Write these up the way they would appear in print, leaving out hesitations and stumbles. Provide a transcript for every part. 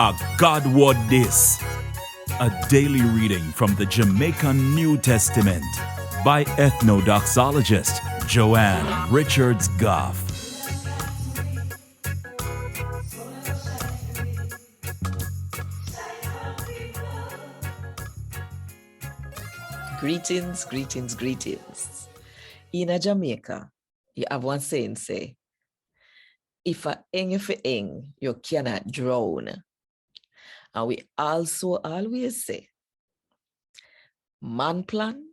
A God WOD this. A daily reading from the Jamaican New Testament by Ethnodoxologist Richards Goffe. Greetings, greetings, greetings. In a Jamaica, you have one saying say, if a eng for eng, you cannot drown. And we also always say, man plan,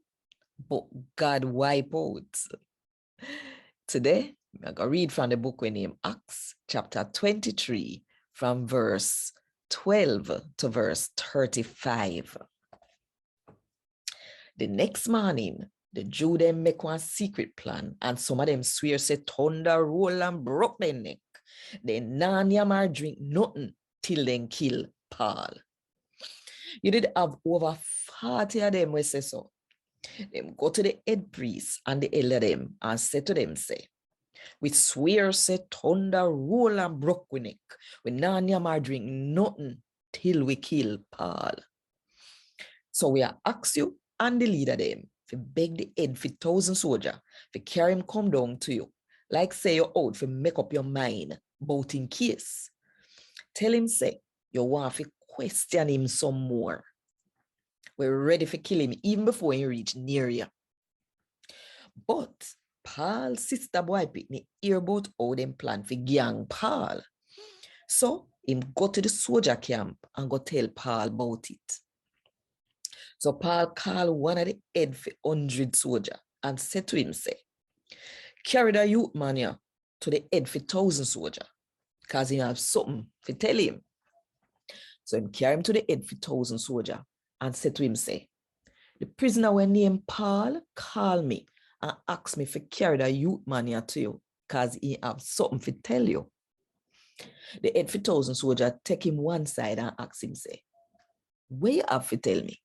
but God wipe out. Today, I'm going to read from the book we name Acts chapter 23 from verse 12 to verse 35. The next morning, the Jew them make one secret plan, and some of them swear say thunder roll and broke their neck. They none yammer drink nothing till then kill Paul. You did have over 40 of them we say so. Them go to the head priest and the elder them and say to them, say, we swear say thunder roll and broke we neck. We none yammer drink nothing till we kill Paul. So we are ask you and the leader them to beg the head for 1,000 soldiers to carry him come down to you. Like say you're out for make up your mind about in case. Tell him say you want to question him some more. We're ready for kill him even before he reach near you. But Paul's sister boy Pitney hear about how them plan for gang Paul. So him go to the soldier camp and go tell Paul about it. So Paul called one of the head for 100 soldiers and said to him, say, carry the youth man here to the head for 1,000 soldiers, because he have something to tell him. So he carry him to the head for 1,000 soldiers and said to him, say, the prisoner when named Paul call me and ask me to carry the youth man here to you, because he have something to tell you. The head for 1,000 soldiers take him one side and ask him, say, what you have to tell me?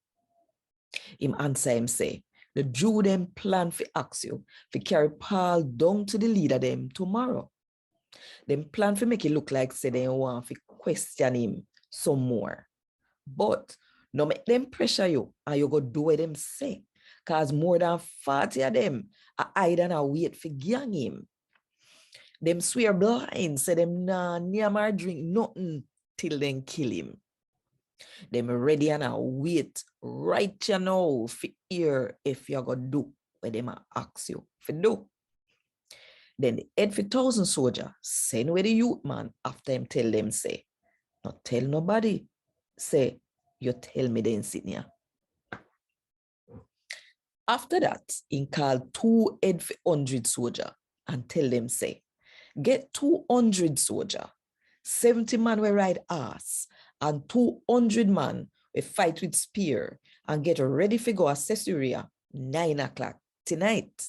Him answer him say, the Jew them plan for ask you to carry Paul down to the leader them tomorrow. Them plan for make it look like say they want to question him some more. But no make them pressure you and you go do what them say. Cause more than 40 of them are hide and wait for gang him. Them swear blind, say them nah never drink nothing till then kill him. Them ready and wait right you now for hear if you're going to do what them ask you for do. Then the head for 1,000 soldiers send with the youth man after him tell them say, not tell nobody, say, you tell me then sit here. After that, he called 2 head for 100 soldiers and tell them say, get 200 soldiers, 70 man will ride ass, and 200 man will fight with spear and get ready for go to Caesarea 9 o'clock tonight.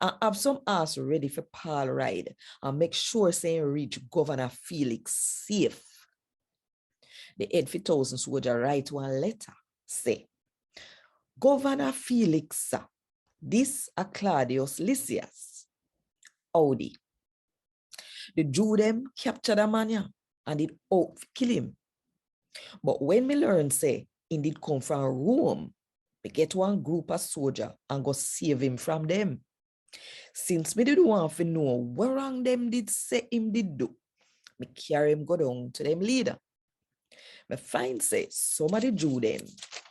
And have some ass ready for Paul ride and make sure saying reach Governor Felix safe. The head for 1,000 soldiers write one letter, say, Governor Felix, this a Claudius Lysias. Howdy. The Jew them capture the man and it out to kill him. But when me learn say, he did come from Rome, we get one group of soldiers and go save him from them. Since me did want to know what wrong them did say him did do, me carry him go down to them leader. Me find say some of the Jew them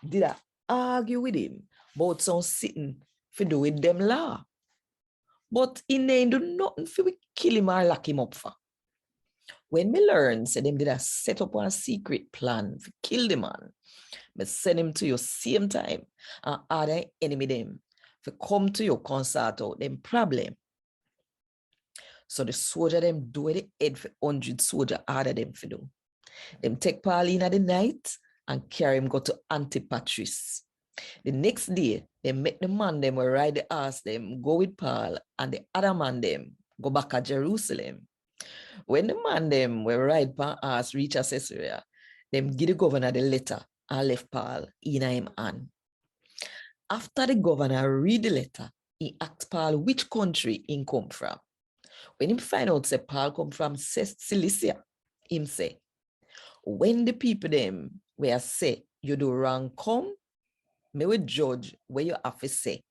did argue with him about some sitting for do with them law. But he ain't do nothing for we kill him or lock him up for. When me learn, say them did a set up one secret plan to kill the man, me send him to you same time and other enemy them to come to you consult out them problem. So the soldier them do the head for 100 soldier order them for do. Them take Paul in at the night and carry him go to Antipatris. The next day, they make the man them will ride the ass them go with Paul and the other man them go back to Jerusalem. When the man them will ride pan ass reach Caesarea, them give the governor the letter and left Paul in him hand. After the governor read the letter, he asked Paul which country he come from. When he find out say Paul come from Cilicia, him say, when the people them where say you do wrong come, me will judge where you have to say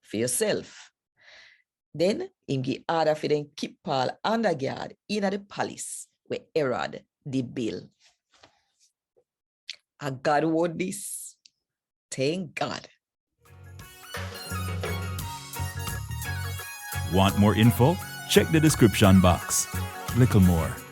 for yourself. Then him give order for them keep Paul under guard in the palace where Herod the bill. And God word this. Thank God. Want more info? Check the description box. Little more.